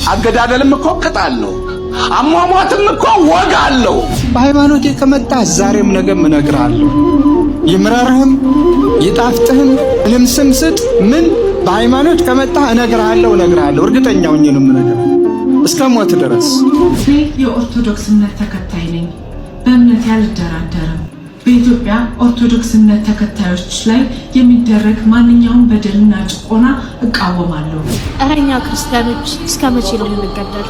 አገዳደልም እኮ ቅጣል ነው። አሟሟትም እኮ ወግ አለው። በሃይማኖቴ ከመጣ ዛሬም ነገም እነግርሃለሁ። ይምራርህም ይጣፍጥህም እኔም ስም ስጥ ምን በሃይማኖት ከመጣ እነግርሃለሁ እርግጠኛ ሆኜ ነው የምነግርህ እስከ ሞት ድረስ። የኦርቶዶክስ እምነት ተከታይ ነኝ። በእምነት ያልደራደርም። በኢትዮጵያ ኦርቶዶክስ እምነት ተከታዮች ላይ የሚደረግ ማንኛውም በደልና ጭቆና እቃወማለሁ። እረኛ ክርስቲያኖች እስከ መቼ ነው የምንገደል?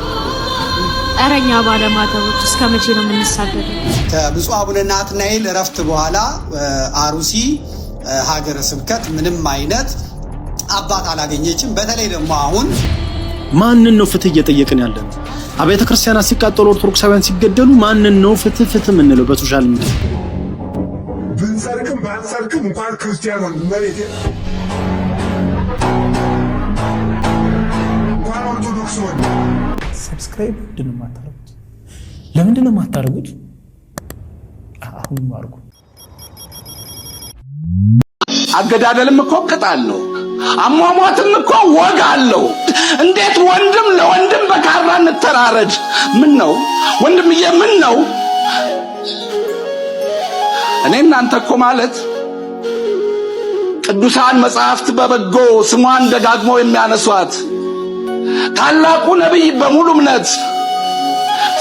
እረኛ ባለማተቦች እስከ መቼ ነው የምንሳደደው? ከብፁዕ አቡነ ናትናኤል እረፍት በኋላ አሩሲ ሀገረ ስብከት ምንም አይነት አባት አላገኘችም። በተለይ ደግሞ አሁን ማንን ነው ፍትህ እየጠየቅን ያለን? አብያተ ክርስቲያናት ሲቃጠሉ፣ ኦርቶዶክሳውያን ሲገደሉ ማንን ነው ፍትህ የምንለው? በሶሻል ሚዲያ ብንሰርክም ባንሰርክም እንኳን ክርስቲያኑን መሬት እንኳን ኦርቶዶክስ ሆነ ሰብስክራይብ ለምንድን ነው የማታደርጉት? አሁን አድርጉ። አገዳደልም እኮ ቅጣል ነው። አሟሟትም እኮ ወግ አለው። እንዴት ወንድም ለወንድም በካራ እንተራረድ? ምን ነው ወንድምዬ፣ ምን ነው? እኔ እናንተ እኮ ማለት ቅዱሳን መጻሕፍት በበጎ ስሟን ደጋግመው የሚያነሷት ታላቁ ነቢይ በሙሉ እምነት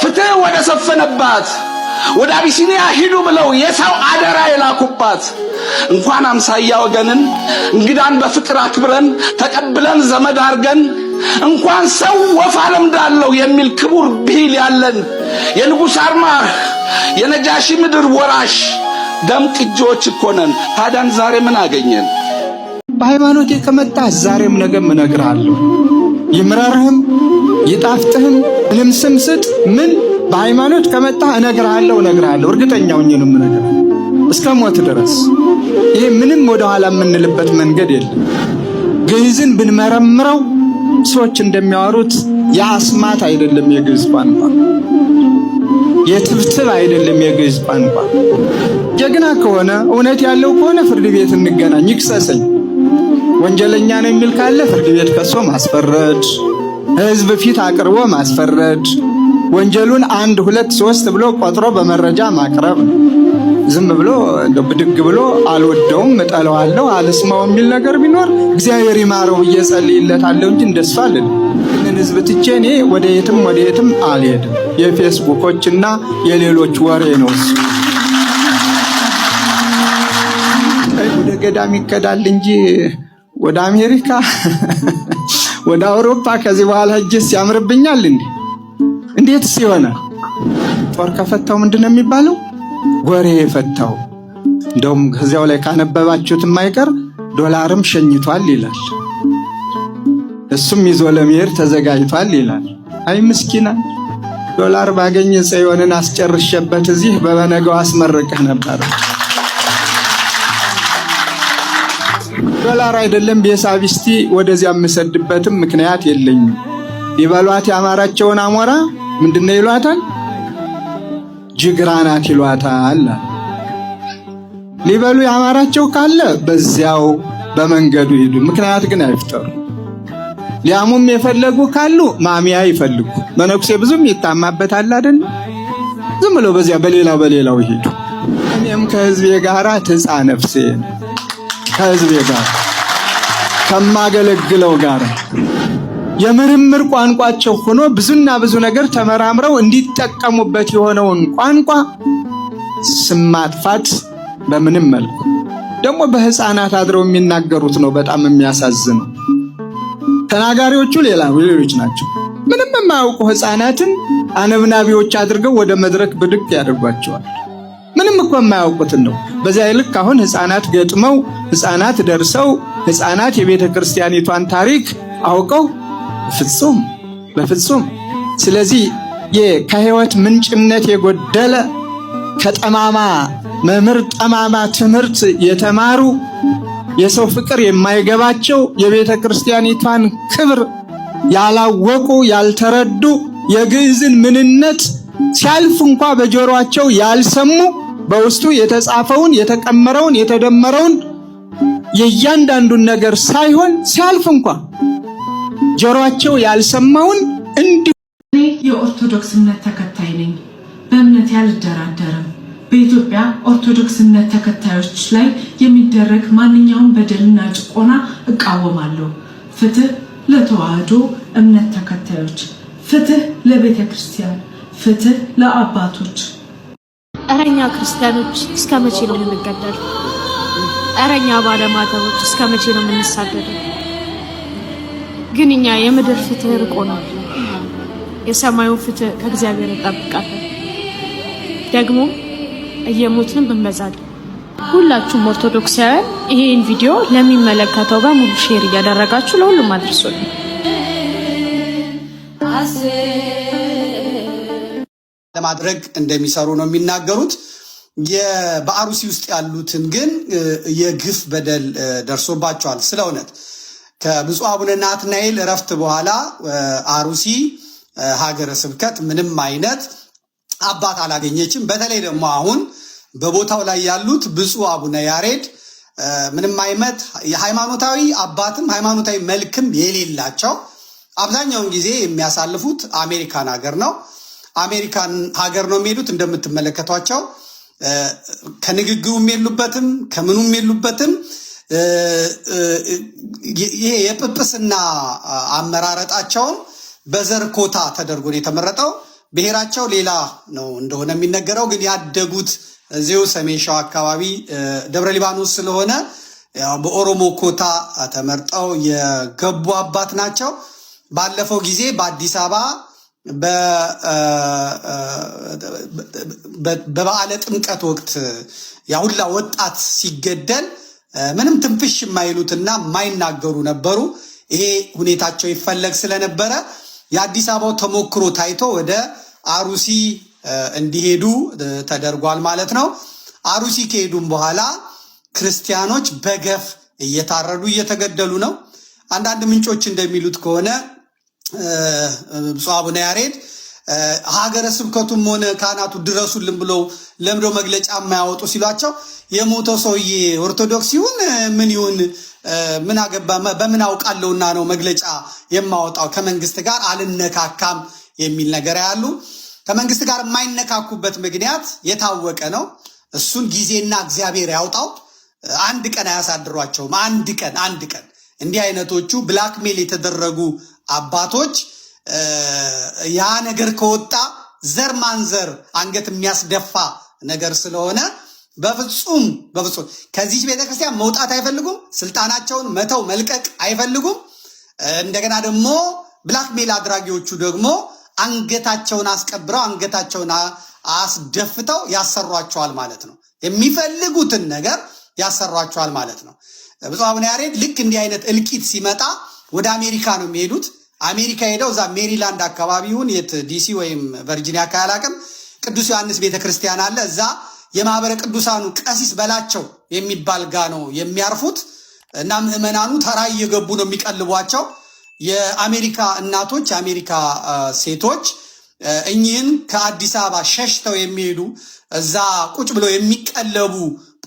ፍትህ ወደ ሰፈነባት ወደ አቢሲኒያ ሂዱ ብለው የሰው አደራ የላኩባት እንኳን አምሳያ ወገንን እንግዳን በፍቅር አክብረን ተቀብለን ዘመድ አርገን እንኳን ሰው ወፍ አለምዳለው የሚል ክቡር ብሂል ያለን የንጉሥ አርማህ የነጃሺ ምድር ወራሽ ደም ቅጆች እኮ ነን። ታዲያን ዛሬ ምን አገኘን? በሃይማኖቴ ከመጣ ዛሬም ነገም እነግርሃለሁ። ይምራርህም ይጣፍጥህም እኔም ስም ስጥ ምን በሃይማኖት ከመጣ እነግርሃለሁ እርግጠኛ ሆኜ ነው የምነግርህ እስከ ሞት ድረስ። ይሄ ምንም ወደ ኋላ የምንልበት መንገድ የለም። ግዕዝን ብንመረምረው ሰዎች እንደሚያወሩት የአስማት አይደለም የግዕዝ ቋንቋ፣ የትብትብ አይደለም የግዕዝ ቋንቋ። ጀግና ከሆነ እውነት ያለው ከሆነ ፍርድ ቤት እንገናኝ፣ ይክሰሰኝ። ወንጀለኛ ነው የሚል ካለ ፍርድ ቤት ከሶ ማስፈረድ፣ ህዝብ ፊት አቅርቦ ማስፈረድ፣ ወንጀሉን 1 2 3 ብሎ ቆጥሮ በመረጃ ማቅረብ። ዝም ብሎ ብድግ ብሎ አልወደውም እጠላዋለሁ አልስማው የሚል ነገር ቢኖር እግዚአብሔር ይማረው እየጸልይለታለሁ እንጂ እንደሱ አልልም። እነን ህዝብ ትቼ እኔ ወደ የትም አልሄድም። የፌስቡኮችና የሌሎች ወሬ ነው እሱ። ወደ ገዳም ይከዳል እንጂ ወደ አሜሪካ ወደ አውሮፓ ከዚህ በኋላ ሄጄስ ያምርብኛል እንዴ? እንዴትስ ይሆናል? ጦር ከፈታው ምንድነው የሚባለው? ጎሬ የፈታው። እንደውም ከዚያው ላይ ካነበባችሁት የማይቀር ዶላርም ሸኝቷል ይላል፣ እሱም ይዞ ለመሄድ ተዘጋጅቷል ይላል። አይ ምስኪና፣ ዶላር ባገኘ ጽዮንን አስጨርሸበት እዚህ በበነገው አስመረቀህ ነበር። ዶላር አይደለም ቤሳቢስቲ ወደዚያ የምሰድበትም ምክንያት የለኝም። ይበሏት ያማራቸውን አሞራ ምንድነው ይሏታል? ጅግራናት ይሏታል። ሊበሉ ያማራቸው ካለ በዚያው በመንገዱ ሄዱ፣ ምክንያት ግን አይፍጠሩ። ሊያሙም የፈለጉ ካሉ ማሚያ ይፈልጉ። መነኩሴ ብዙም ይታማበታል አይደል? ዝም ብሎ በዚያ በሌላው ይሄዱ። እኔም ከህዝቤ ጋራ ትጻ ነፍሴ ከህዝቤ ጋር ከማገለግለው ጋር የምርምር ቋንቋቸው ሆኖ ብዙና ብዙ ነገር ተመራምረው እንዲጠቀሙበት የሆነውን ቋንቋ ስም ማጥፋት በምንም መልኩ ደግሞ በህፃናት አድረው የሚናገሩት ነው። በጣም የሚያሳዝነው ተናጋሪዎቹ ሌሎች ናቸው። ምንም የማያውቁ ህፃናትን አነብናቢዎች አድርገው ወደ መድረክ ብድቅ ያደርጓቸዋል። ምንም እኮ የማያውቁትን ነው። በዚያ ልክ አሁን ህፃናት ገጥመው ህፃናት ደርሰው ህፃናት የቤተ ክርስቲያኒቷን ታሪክ አውቀው በፍጹም። ስለዚህ ከህይወት ምንጭነት የጎደለ ከጠማማ መምህር ጠማማ ትምህርት የተማሩ የሰው ፍቅር የማይገባቸው የቤተ ክርስቲያኒቷን ክብር ያላወቁ ያልተረዱ የግዕዝን ምንነት ሲያልፍ እንኳ በጆሮአቸው ያልሰሙ በውስጡ የተጻፈውን የተቀመረውን የተደመረውን የእያንዳንዱን ነገር ሳይሆን ሲያልፍ እንኳ ጆሮአቸው ያልሰማውን እንዲሁ እኔ የኦርቶዶክስ እምነት ተከታይ ነኝ። በእምነት ያልደራደርም። በኢትዮጵያ ኦርቶዶክስ እምነት ተከታዮች ላይ የሚደረግ ማንኛውም በደልና ጭቆና እቃወማለሁ። ፍትህ ለተዋህዶ እምነት ተከታዮች፣ ፍትህ ለቤተ ክርስቲያን፣ ፍትህ ለአባቶች። እረኛ ክርስቲያኖች እስከ መቼ ነው የምንገደል? እረኛ ባለማተቦች እስከ መቼ ነው የምንሳደደው? ግን እኛ የምድር ፍትህ ርቆናል። የሰማዩ ፍትህ ከእግዚአብሔር እንጠብቃለን። ደግሞ እየሞትንም እንበዛለን። ሁላችሁም ኦርቶዶክሳውያን ይሄን ቪዲዮ ለሚመለከተው በሙሉ ሼር እያደረጋችሁ ለሁሉም አድርሱልኝ። ለማድረግ እንደሚሰሩ ነው የሚናገሩት። በአሩሲ ውስጥ ያሉትን ግን የግፍ በደል ደርሶባቸዋል። ስለ እውነት ከብፁዕ አቡነ ናትናኤል እረፍት በኋላ አሩሲ ሀገረ ስብከት ምንም አይነት አባት አላገኘችም። በተለይ ደግሞ አሁን በቦታው ላይ ያሉት ብፁዕ አቡነ ያሬድ ምንም አይነት የሃይማኖታዊ አባትም ሃይማኖታዊ መልክም የሌላቸው፣ አብዛኛውን ጊዜ የሚያሳልፉት አሜሪካን ሀገር ነው። አሜሪካን ሀገር ነው የሚሄዱት። እንደምትመለከቷቸው ከንግግሩም የሉበትም ከምኑም የሉበትም። ይሄ የጵጵስና አመራረጣቸውን በዘር ኮታ ተደርጎ ነው የተመረጠው። ብሔራቸው ሌላ ነው እንደሆነ የሚነገረው፣ ግን ያደጉት እዚሁ ሰሜን ሸዋ አካባቢ ደብረ ሊባኖስ ስለሆነ በኦሮሞ ኮታ ተመርጠው የገቡ አባት ናቸው። ባለፈው ጊዜ በአዲስ አበባ በበዓለ ጥምቀት ወቅት ያሁላ ወጣት ሲገደል ምንም ትንፍሽ የማይሉትና የማይናገሩ ነበሩ። ይሄ ሁኔታቸው ይፈለግ ስለነበረ የአዲስ አበባው ተሞክሮ ታይቶ ወደ አሩሲ እንዲሄዱ ተደርጓል ማለት ነው። አሩሲ ከሄዱም በኋላ ክርስቲያኖች በገፍ እየታረዱ እየተገደሉ ነው። አንዳንድ ምንጮች እንደሚሉት ከሆነ ብፁዕ አቡነ ያሬድ ሀገረ ስብከቱም ሆነ ካህናቱ ድረሱልን ብለው ለምዶ መግለጫ የማያወጡ ሲሏቸው የሞተው ሰውዬ ኦርቶዶክስ ይሁን ምን ይሁን ምን አገባ በምን አውቃለሁና ነው መግለጫ የማወጣው፣ ከመንግስት ጋር አልነካካም የሚል ነገር ያሉ። ከመንግስት ጋር የማይነካኩበት ምክንያት የታወቀ ነው። እሱን ጊዜና እግዚአብሔር ያውጣው። አንድ ቀን አያሳድሯቸውም። አንድ ቀን እንዲህ አይነቶቹ ብላክሜል የተደረጉ አባቶች ያ ነገር ከወጣ ዘር ማንዘር አንገት የሚያስደፋ ነገር ስለሆነ በፍጹም ከዚህ ቤተክርስቲያን መውጣት አይፈልጉም። ስልጣናቸውን መተው መልቀቅ አይፈልጉም። እንደገና ደግሞ ብላክሜል አድራጊዎቹ ደግሞ አንገታቸውን አስቀብረው አንገታቸውን አስደፍተው ያሰሯቸዋል ማለት ነው። የሚፈልጉትን ነገር ያሰሯቸዋል ማለት ነው። ብፁዕ አቡነ ያሬድ ልክ እንዲህ አይነት እልቂት ሲመጣ ወደ አሜሪካ ነው የሚሄዱት። አሜሪካ ሄደው እዛ ሜሪላንድ አካባቢ ይሁን የት ዲሲ ወይም ቨርጂኒያ አካባቢ ቅዱስ ዮሐንስ ቤተክርስቲያን አለ። እዛ የማህበረ ቅዱሳኑ ቀሲስ በላቸው የሚባል ጋ ነው የሚያርፉት እና ምዕመናኑ ተራ እየገቡ ነው የሚቀልቧቸው። የአሜሪካ እናቶች የአሜሪካ ሴቶች እኚህን ከአዲስ አበባ ሸሽተው የሚሄዱ እዛ ቁጭ ብለው የሚቀለቡ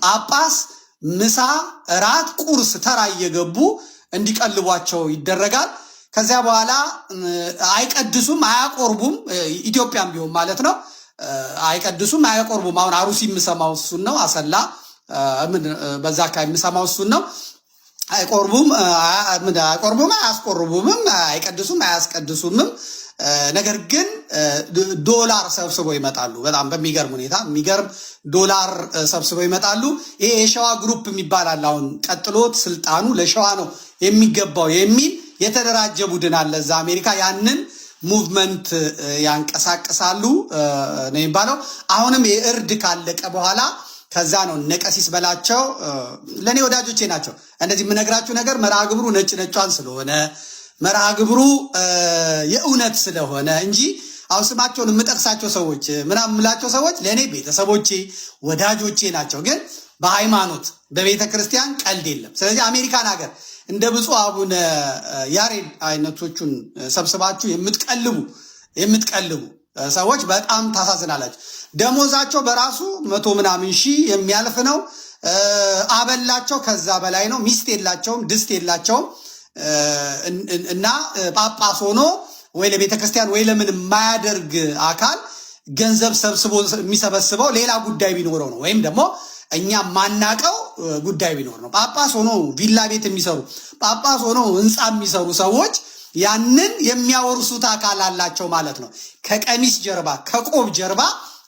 ጳጳስ ምሳ፣ እራት፣ ቁርስ ተራ እየገቡ እንዲቀልቧቸው ይደረጋል። ከዚያ በኋላ አይቀድሱም፣ አያቆርቡም። ኢትዮጵያም ቢሆን ማለት ነው። አይቀድሱም፣ አያቆርቡም። አሁን አሩሲ የምሰማው እሱን ነው። አሰላ በዛ አካባቢ የምሰማው እሱን ነው። አይቆርቡም፣ አያስቆርቡምም፣ አይቀድሱም፣ አያስቀድሱምም። ነገር ግን ዶላር ሰብስበው ይመጣሉ። በጣም በሚገርም ሁኔታ የሚገርም ዶላር ሰብስበው ይመጣሉ። ይሄ የሸዋ ግሩፕ የሚባል አለ። አሁን ቀጥሎት ስልጣኑ ለሸዋ ነው የሚገባው የሚል የተደራጀ ቡድን አለ እዛ አሜሪካ። ያንን ሙቭመንት ያንቀሳቅሳሉ ነው የሚባለው። አሁንም የእርድ ካለቀ በኋላ ከዛ ነው ነቀሲስ በላቸው ለኔ ወዳጆቼ ናቸው። እንደዚህ የምነግራችሁ ነገር መርሃ ግብሩ ነጭ ነጯን ስለሆነ መርሃ ግብሩ የእውነት ስለሆነ እንጂ አሁን ስማቸውን የምጠቅሳቸው ሰዎች ምናምን የምላቸው ሰዎች ለእኔ ቤተሰቦቼ ወዳጆቼ ናቸው። ግን በሃይማኖት በቤተ ክርስቲያን ቀልድ የለም። ስለዚህ አሜሪካን ሀገር እንደ ብፁዕ አቡነ ያሬድ አይነቶቹን ሰብስባችሁ የምትቀልቡ ሰዎች በጣም ታሳዝናላችሁ። ደሞዛቸው በራሱ 100 ምናምን ሺህ የሚያልፍ ነው። አበላቸው ከዛ በላይ ነው። ሚስት የላቸውም፣ ድስት የላቸውም። እና ጳጳስ ሆኖ ወይ ለቤተክርስቲያን ወይ ለምን የማያደርግ አካል ገንዘብ ሰብስቦ የሚሰበስበው ሌላ ጉዳይ ቢኖረው ነው፣ ወይም ደግሞ እኛ ማናቀው ጉዳይ ቢኖር ነው። ጳጳስ ሆኖ ቪላ ቤት የሚሰሩ ጳጳስ ሆኖ ህንፃ የሚሰሩ ሰዎች ያንን የሚያወርሱት አካል አላቸው ማለት ነው። ከቀሚስ ጀርባ ከቆብ ጀርባ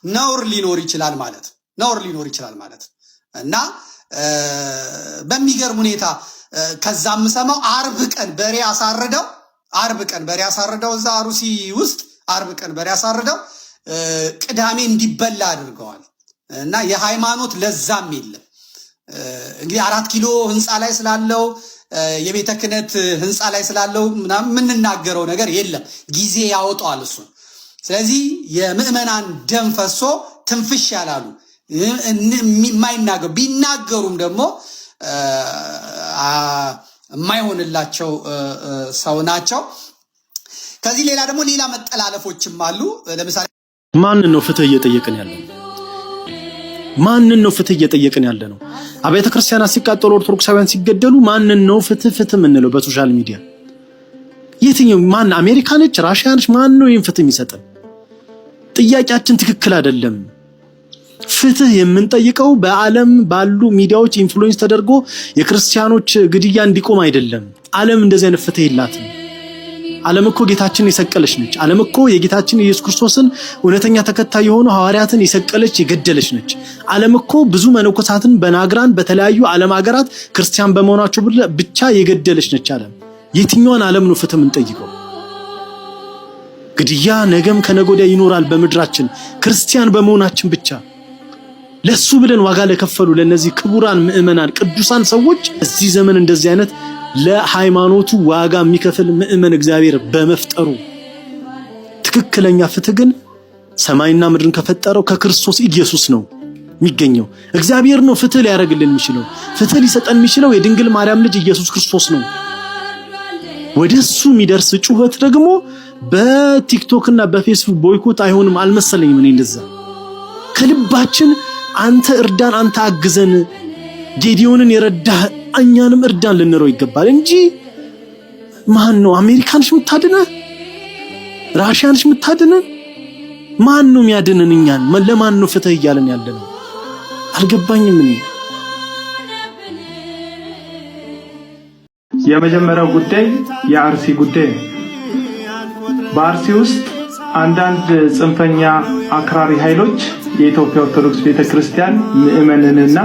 ነውር ሊኖር ይችላል ማለት እና በሚገርም ሁኔታ ከዛም ሰማው አርብ ቀን በሬ አሳርደው እዛ አሩሲ ውስጥ አርብ ቀን በሬ አሳርደው ቅዳሜ እንዲበላ አድርገዋል። እና የሃይማኖት ለዛም የለም። እንግዲህ 4 ኪሎ ህንፃ ላይ ስላለው የቤተ ክህነት ህንፃ ላይ ስላለው ምናምን የምንናገረው ነገር የለም፣ ጊዜ ያወጣዋል እሱ። ስለዚህ የምዕመናን ደም ፈሶ ትንፍሽ ያላሉ የማይናገሩ ቢናገሩም ደግሞ የማይሆንላቸው ሰው ናቸው። ከዚህ ሌላ ደግሞ ሌላ መጠላለፎችም አሉ። ለምሳሌ ማንን ነው ፍትህ እየጠየቅን ያለው? ማንን ነው ፍትህ እየጠየቅን ያለ ነው? አብያተ ክርስቲያናት ሲቃጠሉ፣ ኦርቶዶክሳውያን ሲገደሉ ማንን ነው ፍትህ የምንለው? በሶሻል ሚዲያ የትኛው ማን? አሜሪካ ነች? ራሽያ ነች? ማን ነው ይህን ፍትህ የሚሰጠን? ጥያቄያችን ትክክል አይደለም። ፍትህ የምንጠይቀው በዓለም ባሉ ሚዲያዎች ኢንፍሉዌንስ ተደርጎ የክርስቲያኖች ግድያ እንዲቆም አይደለም። ዓለም እንደዚህ አይነት ፍትህ የላትም። ዓለም እኮ ጌታችንን የሰቀለች ነች። ዓለም እኮ የጌታችን ኢየሱስ ክርስቶስን እውነተኛ ተከታይ የሆኑ ሐዋርያትን የሰቀለች የገደለች ነች። ዓለም እኮ ብዙ መነኮሳትን በናግራን በተለያዩ ዓለም ሀገራት ክርስቲያን በመሆናቸው ብቻ የገደለች ነች። ዓለም የትኛውን ዓለም ነው ፍትህ የምንጠይቀው? ግድያ ነገም ከነጎዲያ ይኖራል በምድራችን ክርስቲያን በመሆናችን ብቻ። ለሱ ብለን ዋጋ ለከፈሉ ለነዚህ ክቡራን ምዕመናን ቅዱሳን ሰዎች እዚህ ዘመን እንደዚህ አይነት ለሃይማኖቱ ዋጋ የሚከፍል ምዕመን እግዚአብሔር በመፍጠሩ ትክክለኛ ፍትህ ግን ሰማይና ምድርን ከፈጠረው ከክርስቶስ ኢየሱስ ነው የሚገኘው። እግዚአብሔር ነው ፍትህ ሊያደርግልን የሚችለው። ፍትህ ሊሰጠን የሚችለው የድንግል ማርያም ልጅ ኢየሱስ ክርስቶስ ነው። ወደሱ የሚደርስ ጩኸት ደግሞ በቲክቶክ እና በፌስቡክ ቦይኮት አይሆንም አልመሰለኝም። እኔ እንደዛ ከልባችን አንተ እርዳን፣ አንተ አግዘን፣ ጌዲዮንን የረዳህ እኛንም እርዳን ልንለው ይገባል እንጂ ማን ነው አሜሪካንሽ የምታድነ? ራሽያንሽ የምታድነ? ማን ነው የሚያድነን እኛን? ለማን ነው ፍትህ እያለን ያለነው? አልገባኝም። እኔ የመጀመሪያው ጉዳይ የአርሲ ጉዳይ ነው። በአርሲ ውስጥ አንዳንድ ጽንፈኛ አክራሪ ኃይሎች የኢትዮጵያ ኦርቶዶክስ ቤተክርስቲያን ምዕመናንንና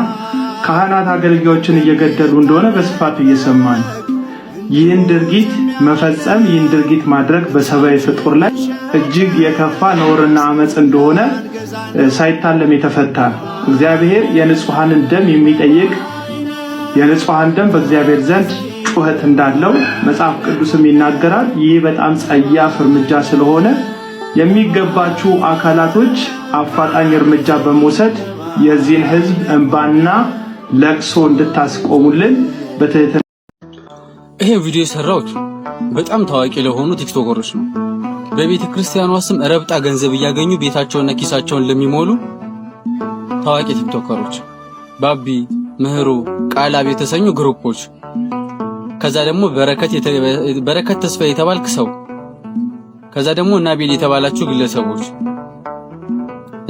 ካህናት አገልጋዮችን እየገደሉ እንደሆነ በስፋት እየሰማን፣ ይህን ድርጊት መፈጸም ይህን ድርጊት ማድረግ በሰብአዊ ፍጡር ላይ እጅግ የከፋ ነውርና አመጽ እንደሆነ ሳይታለም የተፈታ እግዚአብሔር የንጹሃንን ደም የሚጠይቅ የንጹሃን ደም በእግዚአብሔር ዘንድ ጩኸት እንዳለው መጽሐፍ ቅዱስም ይናገራል። ይህ በጣም ጸያፍ እርምጃ ስለሆነ የሚገባችሁ አካላቶች አፋጣኝ እርምጃ በመውሰድ የዚህን ህዝብ እንባና ለቅሶ እንድታስቆሙልን በትህትና። ይሄ ቪዲዮ የሰራሁት በጣም ታዋቂ ለሆኑ ቲክቶከሮች ነው። በቤተ ክርስቲያኗ ስም ረብጣ ገንዘብ እያገኙ ቤታቸውና ኪሳቸውን ለሚሞሉ ታዋቂ ቲክቶከሮች ባቢ፣ ምህሩ፣ ቃላብ የተሰኙ ግሩፖች፣ ከዛ ደግሞ በረከት ተስፋ የተባልክ ሰው፣ ከዛ ደግሞ ናቢል የተባላችሁ ግለሰቦች፣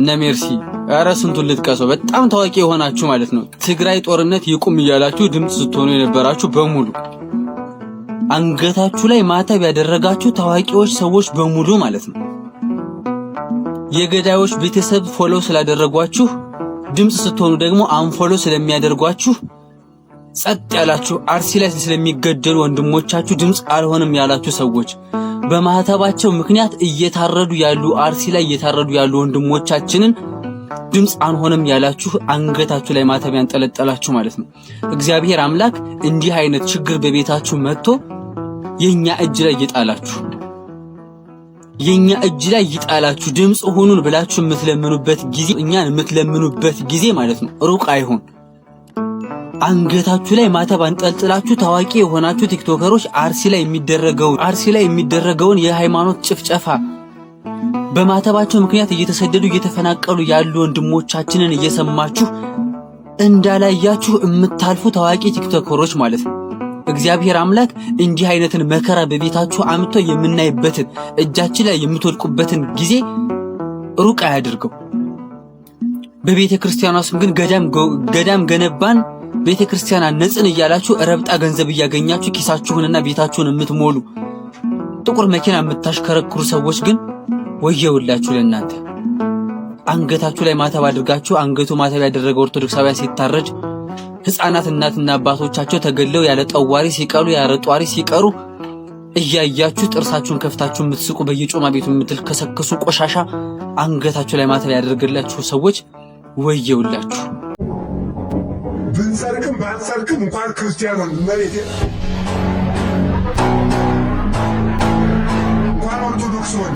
እነ ሜርሲ፣ ኧረ ስንቱን ልጥቀሰው፣ በጣም ታዋቂ የሆናችሁ ማለት ነው። ትግራይ ጦርነት ይቁም እያላችሁ ድምጽ ስትሆኑ የነበራችሁ በሙሉ፣ አንገታችሁ ላይ ማተብ ያደረጋችሁ ታዋቂዎች ሰዎች በሙሉ ማለት ነው። የገዳዮች ቤተሰብ ፎሎ ስላደረጓችሁ ድምጽ ስትሆኑ ደግሞ አንፎሎ ስለሚያደርጓችሁ ጸጥ ያላችሁ፣ አርሲ ላይ ስለሚገደሉ ወንድሞቻችሁ ድምጽ አልሆንም ያላችሁ ሰዎች፣ በማህተባቸው ምክንያት እየታረዱ ያሉ አርሲ ላይ እየታረዱ ያሉ ወንድሞቻችንን ድምጽ አንሆንም ያላችሁ አንገታችሁ ላይ ማተብ ያንጠለጠላችሁ ማለት ነው። እግዚአብሔር አምላክ እንዲህ አይነት ችግር በቤታችሁ መጥቶ የኛ እጅ ላይ ይጣላችሁ ድምጽ ሆኑን ብላችሁ የምትለምኑበት ጊዜ እኛን የምትለምኑበት ጊዜ ማለት ነው ሩቅ አይሆን። አንገታችሁ ላይ ማተብ አንጠልጥላችሁ ታዋቂ የሆናችሁ ቲክቶከሮች አርሲ ላይ የሚደረገውን የሃይማኖት ጭፍጨፋ በማተባቸው ምክንያት እየተሰደዱ እየተፈናቀሉ ያሉ ወንድሞቻችንን እየሰማችሁ እንዳላያችሁ የምታልፉ ታዋቂ ቲክቶከሮች ማለት ነው። እግዚአብሔር አምላክ እንዲህ አይነትን መከራ በቤታችሁ አምጥቶ የምናይበትን እጃችን ላይ የምትወድቁበትን ጊዜ ሩቅ አያድርገው። በቤተ ክርስቲያኗ ስም ግን ገዳም ገነባን ቤተ ክርስቲያን አነጽን እያላችሁ ረብጣ ገንዘብ እያገኛችሁ ኪሳችሁንና ቤታችሁን የምትሞሉ ጥቁር መኪና የምታሽከረክሩ ሰዎች ግን ወየውላችሁ ለእናንተ። አንገታችሁ ላይ ማተብ አድርጋችሁ አንገቱ ማተብ ያደረገ ኦርቶዶክሳውያን ሲታረጅ ሕፃናት እናትና አባቶቻቸው ተገለው ያለ ጠዋሪ ሲቀሉ ያለ ጧሪ ሲቀሩ እያያችሁ ጥርሳችሁን ከፍታችሁ የምትስቁ በየጮማ ቤቱ የምትልከሰከሱ ቆሻሻ አንገታችሁ ላይ ማተብ ያደርግላችሁ ሰዎች ወየውላችሁ። ብንሰርቅም ባንሰርቅም እንኳን ክርስቲያን ሆን መሬቴ እንኳን ኦርቶዶክስ ሆን